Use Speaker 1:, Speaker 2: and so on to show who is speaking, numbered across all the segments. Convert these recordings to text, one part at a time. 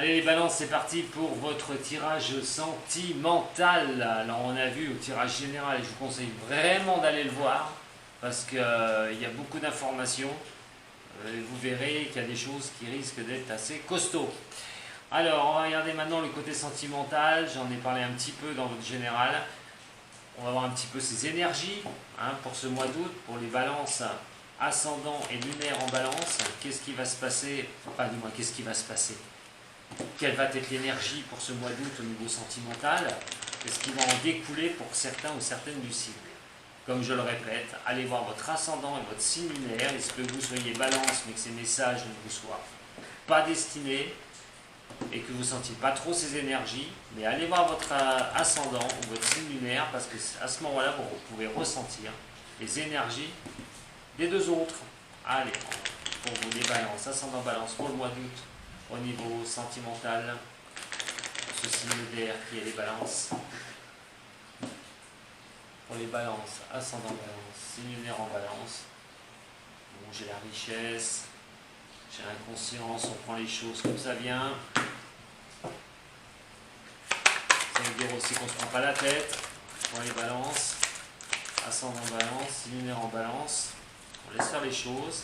Speaker 1: Allez les balances, c'est parti pour votre tirage sentimental. Alors on a vu au tirage général, et je vous conseille vraiment d'aller le voir parce qu'il y a beaucoup d'informations. Vous verrez qu'il y a des choses qui risquent d'être assez costauds. Alors on va regarder maintenant le côté sentimental, j'en ai parlé un petit peu dans votre général. On va voir un petit peu ses énergies pour ce mois d'août, pour les balances ascendant et lunaire en balance. Qu'est-ce qui va se passer, enfin du moins qu'est-ce qui va se passer? Quelle va être l'énergie pour ce mois d'août au niveau sentimental? Qu'est-ce qui va en découler pour certains ou certaines du signe? Comme je le répète, allez voir votre ascendant et votre signe lunaire. Il se peut que vous soyez balance, mais que ces messages ne vous soient pas destinés et que vous ne sentiez pas trop ces énergies. Mais allez voir votre ascendant ou votre signe lunaire parce que à ce moment-là, vous pouvez ressentir les énergies des deux autres. Allez, pour vous les balances, ascendant balance pour le mois d'août. Au niveau sentimental, ce signe d'air qui est les balances. Pour les balances, ascendant balance, signe lunaire en balance. Bon, j'ai la richesse, j'ai l'inconscience, on prend les choses comme ça vient. Ça veut dire aussi qu'on ne se prend pas la tête. Pour les balances, ascendant balance, signe lunaire en balance. On laisse faire les choses.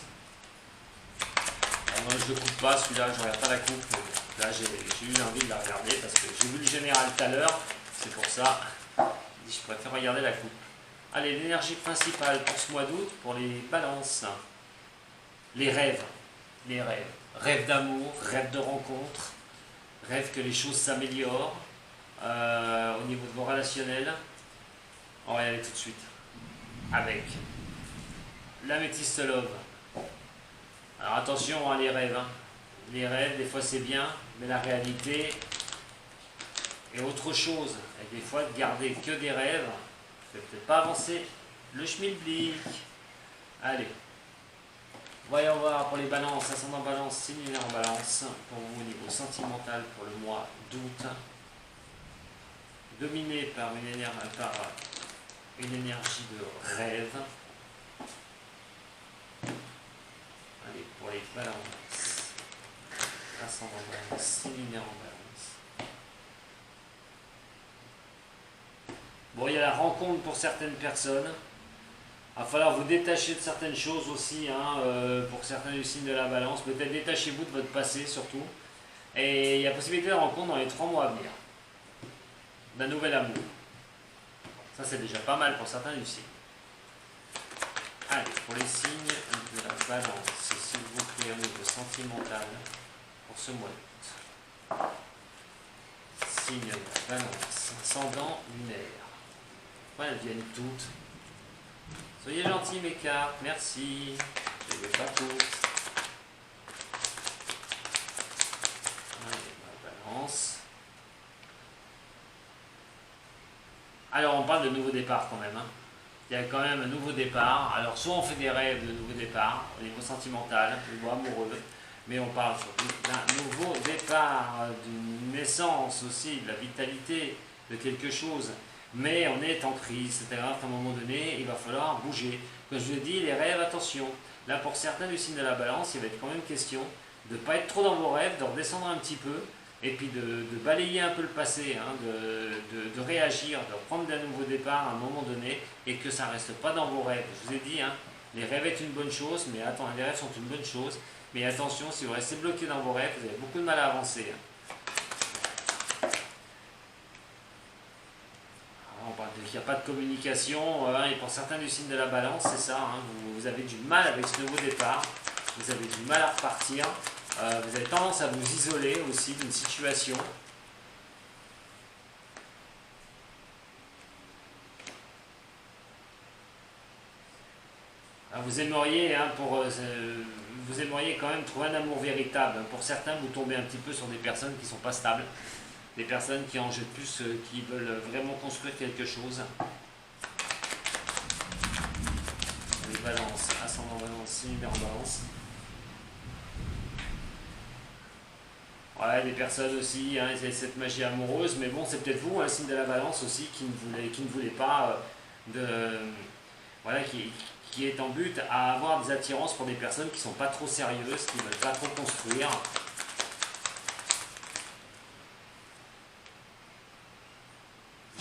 Speaker 1: Moi je ne le coupe pas celui-là, je ne regarde pas la coupe. Là j'ai eu envie de la regarder parce que j'ai vu le général tout à l'heure, c'est pour ça. Je préfère regarder la coupe. Allez, l'énergie principale pour ce mois d'août, pour les balances. Les rêves. Les rêves. Rêves d'amour, rêves de rencontre, rêves que les choses s'améliorent au niveau de vos relationnels. On va y aller tout de suite. Avec l'améthyste love. Alors attention les rêves. Les rêves, des fois c'est bien, mais la réalité est autre chose. Et des fois, de garder que des rêves, ça ne peut peut-être pas avancer le schmilblick. Allez. Voyons voir pour les balances, ascendant balance, signe lunaire en balance, pour vous au niveau sentimental pour le mois d'août. Dominé par une énergie de rêve. Allez, pour les balances, ascendant balance, signe lunaire en balance. Bon, il y a la rencontre pour certaines personnes. Il va falloir vous détacher de certaines choses aussi, pour certains du signe de la balance. Peut-être détachez-vous de votre passé surtout. Et il y a possibilité de rencontre dans les 3 mois à venir. D'un nouvel amour. Ça, c'est déjà pas mal pour certains du signe. Allez, pour les signes de la balance, s'il vous plaît, au niveau sentimental, pour ce mois d'août. Signe de la balance, ascendant lunaire. Voilà, elles viennent toutes. Soyez gentils mes cartes, merci. Je ne les veux pas toutes. Allez, la balance. Alors on parle de nouveau départ quand même. Il y a quand même un nouveau départ. Alors soit on fait des rêves de nouveau départ au niveau sentimental, au niveau amoureux, mais on parle surtout d'un nouveau départ, d'une naissance aussi, de la vitalité, de quelque chose. Mais on est en crise, c'est-à-dire qu'à un moment donné, il va falloir bouger. Comme je vous l'ai dit, les rêves, attention. Là, pour certains du signe de la balance, il va être quand même question de ne pas être trop dans vos rêves, de redescendre un petit peu, et puis de balayer un peu le passé, de réagir, de reprendre d'un nouveau départ à un moment donné, et que ça ne reste pas dans vos rêves. Je vous ai dit, les rêves est une bonne chose, mais attends, les rêves sont une bonne chose, mais attention, si vous restez bloqué dans vos rêves, vous avez beaucoup de mal à avancer. Il n'y a pas de communication, et pour certains du signe de la balance, c'est ça, vous avez du mal avec ce nouveau départ, vous avez du mal à repartir, vous avez tendance à vous isoler aussi d'une situation. Vous aimeriez, vous aimeriez quand même trouver un amour véritable. Pour certains, vous tombez un petit peu sur des personnes qui ne sont pas stables. Des personnes qui en jettent plus, qui veulent vraiment construire quelque chose. Les balances, ascendant balance, signe lunaire en balance. Ouais, des personnes aussi, ils avaient cette magie amoureuse, mais bon, c'est peut-être vous, un signe de la balance aussi, qui ne voulait pas qui est en but à avoir des attirances pour des personnes qui ne sont pas trop sérieuses, qui ne veulent pas trop construire.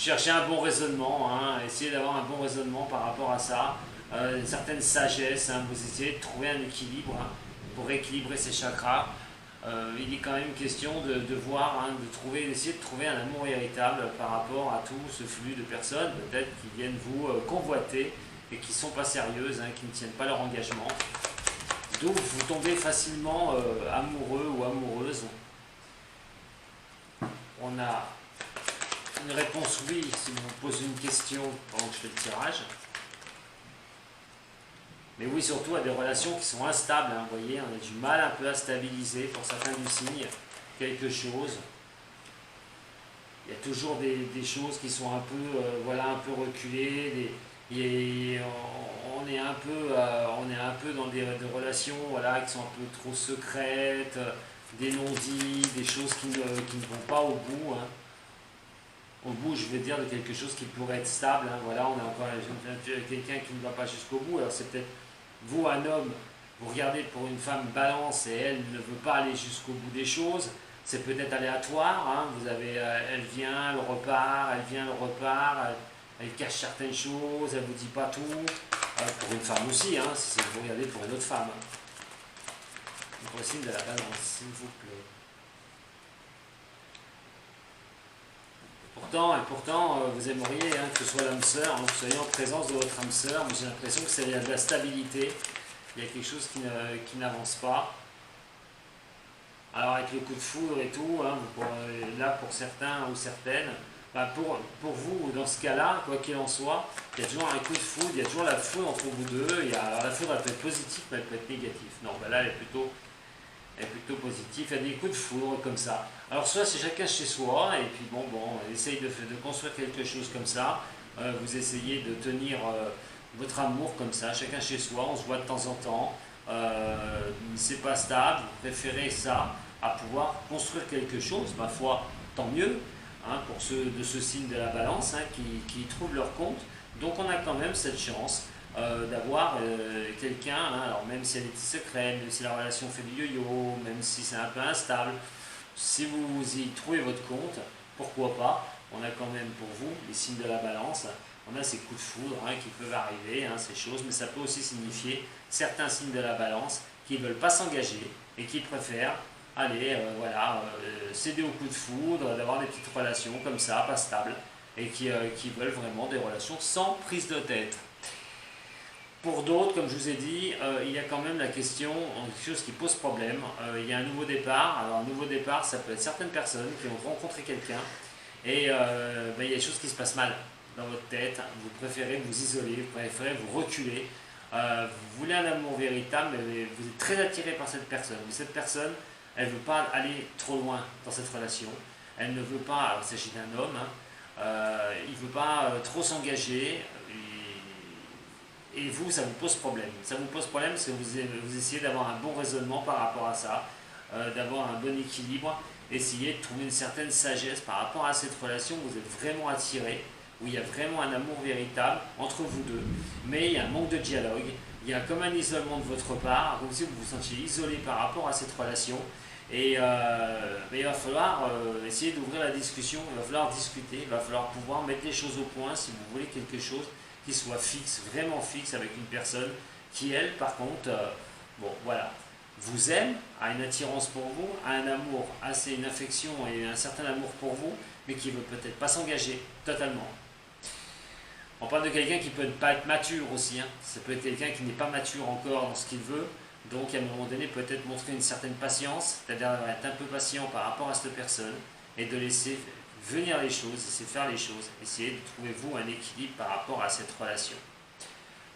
Speaker 1: cherchez un bon raisonnement, hein, essayez d'avoir un bon raisonnement par rapport à ça, une certaine sagesse, hein, vous essayez de trouver un équilibre, hein, pour équilibrer ces chakras. Il est quand même question de voir, hein, d'essayer de trouver un amour véritable par rapport à tout ce flux de personnes, peut-être qui viennent vous convoiter et qui ne sont pas sérieuses, hein, qui ne tiennent pas leur engagement. Donc vous tombez facilement amoureux ou amoureuse. On a une réponse oui si vous me posez une question pendant que je fais le tirage. Mais oui, surtout à des relations qui sont instables, hein, vous voyez, on a du mal un peu à stabiliser pour certains du signe quelque chose. Il y a toujours des choses qui sont un peu, voilà, un peu reculées, on est un peu dans des relations, voilà, qui sont un peu trop secrètes, des non-dits, des choses qui ne vont pas au bout, hein. Au bout, je veux dire, de quelque chose qui pourrait être stable, hein. Voilà, on a encore quelqu'un qui ne va pas jusqu'au bout. Alors c'est peut-être vous, un homme, vous regardez pour une femme balance et elle ne veut pas aller jusqu'au bout des choses. C'est peut-être aléatoire, hein. Vous avez, elle vient, elle repart, elle vient, elle repart, elle cache certaines choses, elle ne vous dit pas tout. Pour une femme aussi, hein, si vous regardez pour une autre femme. Le signe de la balance, s'il vous plaît. Pourtant, vous aimeriez, hein, que ce soit l'âme sœur, hein, que vous soyez en présence de votre âme sœur, mais j'ai l'impression que il y a de la stabilité, il y a quelque chose qui n'avance pas. Alors avec le coup de foudre et tout, hein, là pour certains ou certaines, bah pour vous, dans ce cas-là, quoi qu'il en soit, il y a toujours un coup de foudre, il y a toujours la foudre entre vous deux. Alors la foudre elle peut être positive, mais elle peut être négative. Non, bah là elle est plutôt positive, il y a des coups de foudre comme ça. Alors soit c'est chacun chez soi, et puis bon, on essaye de construire quelque chose comme ça, vous essayez de tenir votre amour comme ça, chacun chez soi, on se voit de temps en temps, c'est pas stable, vous préférez ça à pouvoir construire quelque chose, ma foi, tant mieux, hein, pour ceux de ce signe de la balance, hein, qui trouvent leur compte. Donc on a quand même cette chance d'avoir quelqu'un, hein, alors même si elle est secrète, même si la relation fait du yo-yo, même si c'est un peu instable, si vous y trouvez votre compte, pourquoi pas. On a quand même pour vous les signes de la balance, on a ces coups de foudre, hein, qui peuvent arriver, hein, ces choses, mais ça peut aussi signifier certains signes de la balance qui ne veulent pas s'engager et qui préfèrent aller voilà, céder aux coups de foudre, d'avoir des petites relations comme ça, pas stables, et qui veulent vraiment des relations sans prise de tête. Pour d'autres, comme je vous ai dit, il y a quand même la question, quelque chose qui pose problème. Il y a un nouveau départ. Alors un nouveau départ, ça peut être certaines personnes qui ont rencontré quelqu'un et il y a des choses qui se passent mal dans votre tête. Vous préférez vous isoler, vous préférez vous reculer. Vous voulez un amour véritable, mais vous êtes très attiré par cette personne. Mais cette personne, elle ne veut pas aller trop loin dans cette relation. Elle ne veut pas, alors il s'agit d'un homme, hein, il ne veut pas trop s'engager. Et vous, ça vous pose problème. Ça vous pose problème parce que vous essayez d'avoir un bon raisonnement par rapport à ça, d'avoir un bon équilibre, essayer de trouver une certaine sagesse par rapport à cette relation où vous êtes vraiment attiré, où il y a vraiment un amour véritable entre vous deux, mais il y a un manque de dialogue, il y a comme un isolement de votre part, comme si vous vous sentiez isolé par rapport à cette relation, et il va falloir essayer d'ouvrir la discussion, il va falloir discuter, il va falloir pouvoir mettre les choses au point si vous voulez quelque chose qui soit fixe, vraiment fixe avec une personne qui, elle, par contre, bon, voilà, vous aime, a une attirance pour vous, a un amour, une affection et un certain amour pour vous, mais qui ne veut peut-être pas s'engager totalement. On parle de quelqu'un qui peut ne pas être mature aussi, hein. Ça peut être quelqu'un qui n'est pas mature encore dans ce qu'il veut, donc à un moment donné peut-être montrer une certaine patience, c'est-à-dire être un peu patient par rapport à cette personne et de laisser venir les choses, essayer de faire les choses, essayer de trouver vous un équilibre par rapport à cette relation.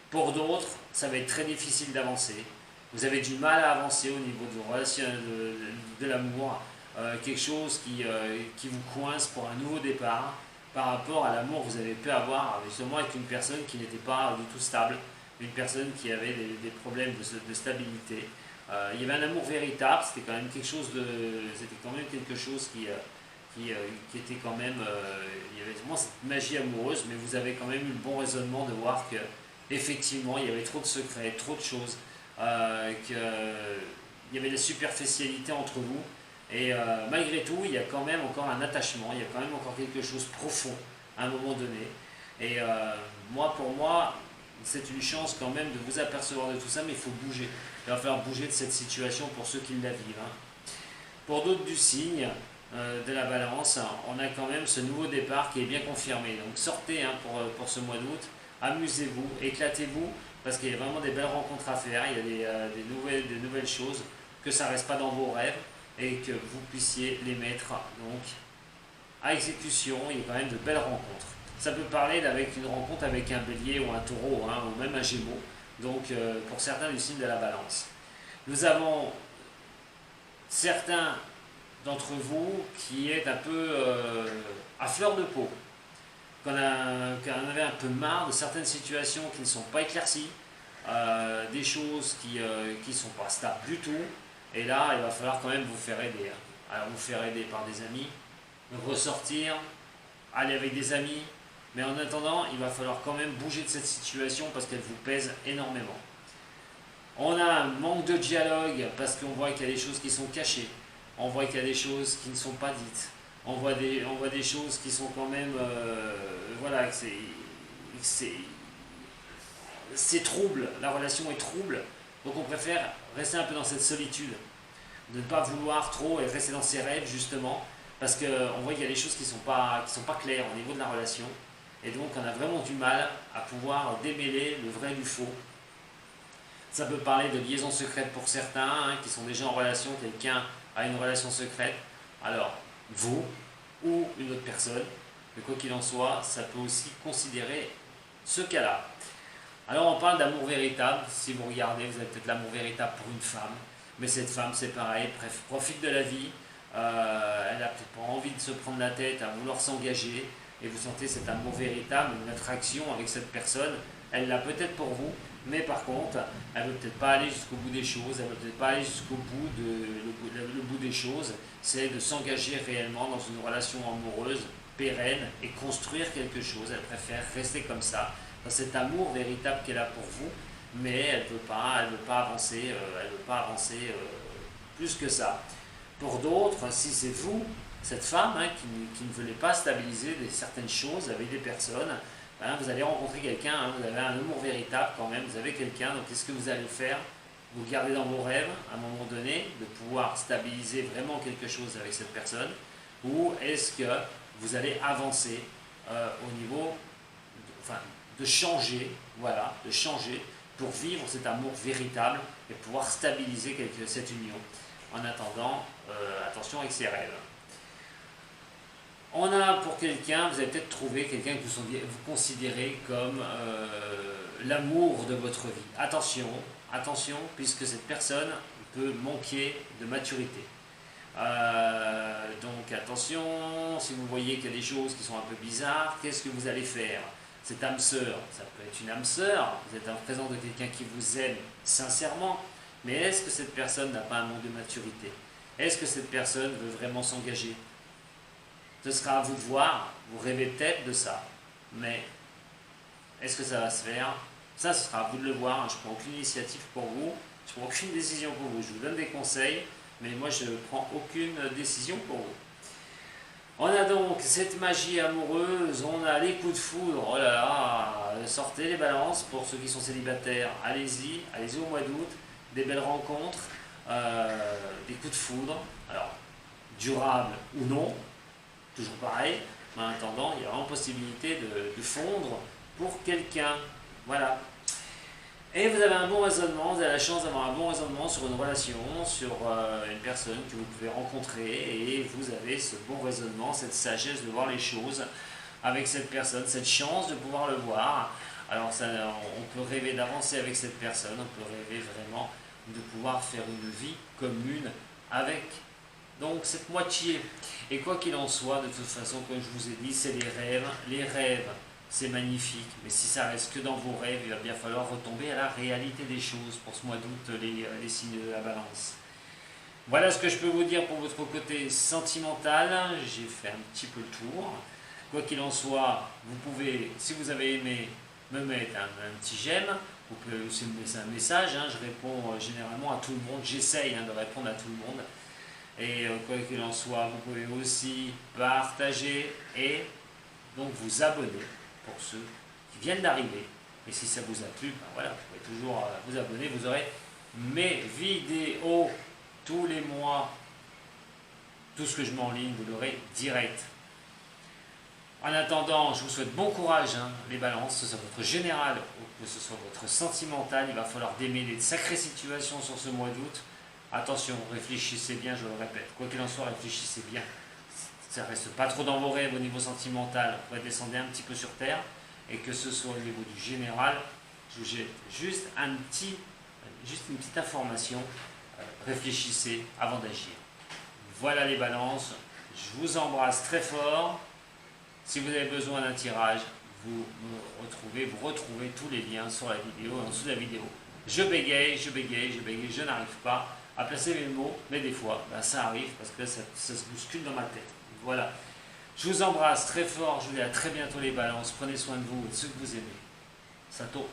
Speaker 1: Pour d'autres, ça va être très difficile d'avancer. Vous avez du mal à avancer au niveau de vos relations, de l'amour, quelque chose qui vous coince pour un nouveau départ par rapport à l'amour que vous avez pu avoir justement avec une personne qui n'était pas du tout stable, une personne qui avait des problèmes de stabilité. Il y avait un amour véritable, c'était quand même quelque chose qui était quand même, il y avait vraiment cette magie amoureuse, mais vous avez quand même eu le bon raisonnement de voir que effectivement il y avait trop de secrets, trop de choses, qu'il y avait de la superficialité entre vous, et malgré tout il y a quand même encore un attachement, il y a quand même encore quelque chose de profond, à un moment donné. Et pour moi, c'est une chance quand même de vous apercevoir de tout ça, mais il faut bouger. Il va falloir bouger de cette situation pour ceux qui la vivent. Hein. Pour d'autres du signe de la balance, on a quand même ce nouveau départ qui est bien confirmé. Donc sortez pour ce mois d'août, amusez-vous, éclatez-vous, parce qu'il y a vraiment des belles rencontres à faire, il y a des nouvelles choses, que ça ne reste pas dans vos rêves et que vous puissiez les mettre donc à exécution. Il y a quand même de belles rencontres. Ça peut parler avec une rencontre avec un bélier ou un taureau, hein, ou même un gémeau, donc pour certains du signe de la balance. Nous avons certains d'entre vous qui est un peu à fleur de peau, qu'on avait un peu marre de certaines situations qui ne sont pas éclaircies, des choses qui ne sont pas stables du tout, et là il va falloir quand même vous faire aider. Hein. Alors vous faire aider par des amis, ressortir, aller avec des amis, mais en attendant il va falloir quand même bouger de cette situation parce qu'elle vous pèse énormément. On a un manque de dialogue parce qu'on voit qu'il y a des choses qui sont cachées. On voit qu'il y a des choses qui ne sont pas dites. On voit des choses qui sont quand même... voilà, c'est trouble, la relation est trouble. Donc on préfère rester un peu dans cette solitude. De ne pas vouloir trop et rester dans ses rêves justement. Parce qu'on voit qu'il y a des choses qui ne sont pas claires au niveau de la relation. Et donc on a vraiment du mal à pouvoir démêler le vrai du faux. Ça peut parler de liaison secrète pour certains, hein, qui sont déjà en relation, quelqu'un a une relation secrète. Alors, vous ou une autre personne, mais quoi qu'il en soit, ça peut aussi considérer ce cas-là. Alors on parle d'amour véritable, si vous regardez, vous avez peut-être l'amour véritable pour une femme, mais cette femme c'est pareil, profite de la vie, elle n'a peut-être pas envie de se prendre la tête à vouloir s'engager, et vous sentez cet amour véritable, une attraction avec cette personne, elle l'a peut-être pour vous, mais par contre, elle ne veut peut-être pas aller jusqu'au bout des choses, elle ne veut peut-être pas aller jusqu'au bout le bout des choses, c'est de s'engager réellement dans une relation amoureuse, pérenne, et construire quelque chose. Elle préfère rester comme ça, dans cet amour véritable qu'elle a pour vous, mais elle ne veut pas avancer, plus que ça. Pour d'autres, si c'est vous, cette femme hein, qui ne voulait pas stabiliser certaines choses avec des personnes, hein, vous allez rencontrer quelqu'un, hein, vous avez un amour véritable quand même, vous avez quelqu'un, donc qu'est-ce que vous allez faire? Vous gardez dans vos rêves, à un moment donné, de pouvoir stabiliser vraiment quelque chose avec cette personne, ou est-ce que vous allez avancer au niveau, de changer, voilà, de changer pour vivre cet amour véritable et pouvoir stabiliser cette union. En attendant, attention avec ses rêves. On a pour quelqu'un, vous avez peut-être trouvé quelqu'un que vous considérez comme l'amour de votre vie. Attention, attention, puisque cette personne peut manquer de maturité. Donc attention, si vous voyez qu'il y a des choses qui sont un peu bizarres, qu'est-ce que vous allez faire? Cette âme sœur, ça peut être une âme sœur, vous êtes en présence de quelqu'un qui vous aime sincèrement, mais est-ce que cette personne n'a pas un manque de maturité? Est-ce que cette personne veut vraiment s'engager? Ce sera à vous de voir, vous rêvez peut-être de ça, mais est-ce que ça va se faire? Ça, ce sera à vous de le voir, hein. Je ne prends aucune initiative pour vous, je ne prends aucune décision pour vous, je vous donne des conseils, mais moi je ne prends aucune décision pour vous. On a donc cette magie amoureuse, on a les coups de foudre, oh là là, sortez les balances pour ceux qui sont célibataires, allez-y au mois d'août, des belles rencontres, des coups de foudre, alors durables ou non, toujours pareil, mais en attendant, il y a vraiment possibilité de fondre pour quelqu'un, voilà. Et vous avez un bon raisonnement, vous avez la chance d'avoir un bon raisonnement sur une relation, sur une personne que vous pouvez rencontrer, et vous avez ce bon raisonnement, cette sagesse de voir les choses avec cette personne, cette chance de pouvoir le voir. Alors ça, on peut rêver d'avancer avec cette personne, on peut rêver vraiment de pouvoir faire une vie commune avec donc cette moitié. Et quoi qu'il en soit, de toute façon, comme je vous ai dit, c'est les rêves. Les rêves, c'est magnifique, mais si ça reste que dans vos rêves, il va bien falloir retomber à la réalité des choses pour ce mois d'août, les signes de la balance. Voilà ce que je peux vous dire pour votre côté sentimental. J'ai fait un petit peu le tour. Quoi qu'il en soit, vous pouvez, si vous avez aimé, me mettre un petit j'aime. Vous pouvez aussi me laisser un message. Hein. Je réponds généralement à tout le monde. J'essaye de répondre à tout le monde. Et quoi qu'il en soit, vous pouvez aussi partager et donc vous abonner pour ceux qui viennent d'arriver. Et si ça vous a plu, ben voilà, vous pouvez toujours vous abonner. Vous aurez mes vidéos tous les mois. Tout ce que je mets en ligne, vous l'aurez direct. En attendant, je vous souhaite bon courage, hein, les balances, que ce soit votre général ou que ce soit votre sentimental. Il va falloir démêler de sacrées situations sur ce mois d'août. Attention, réfléchissez bien, je le répète. Quoi qu'il en soit, réfléchissez bien. Ça reste pas trop dans vos rêves au niveau sentimental. Vous descendez un petit peu sur terre. Et que ce soit au niveau du général, je vous jette juste une petite information. Réfléchissez avant d'agir. Voilà les balances. Je vous embrasse très fort. Si vous avez besoin d'un tirage, vous retrouvez tous les liens sur la vidéo et en dessous de la vidéo. Je bégaye, je n'arrive pas à placer mes mots, mais des fois, ben, ça arrive parce que ça se bouscule dans ma tête. Voilà. Je vous embrasse très fort, je vous dis à très bientôt les balances. Prenez soin de vous et de ceux que vous aimez. Sato.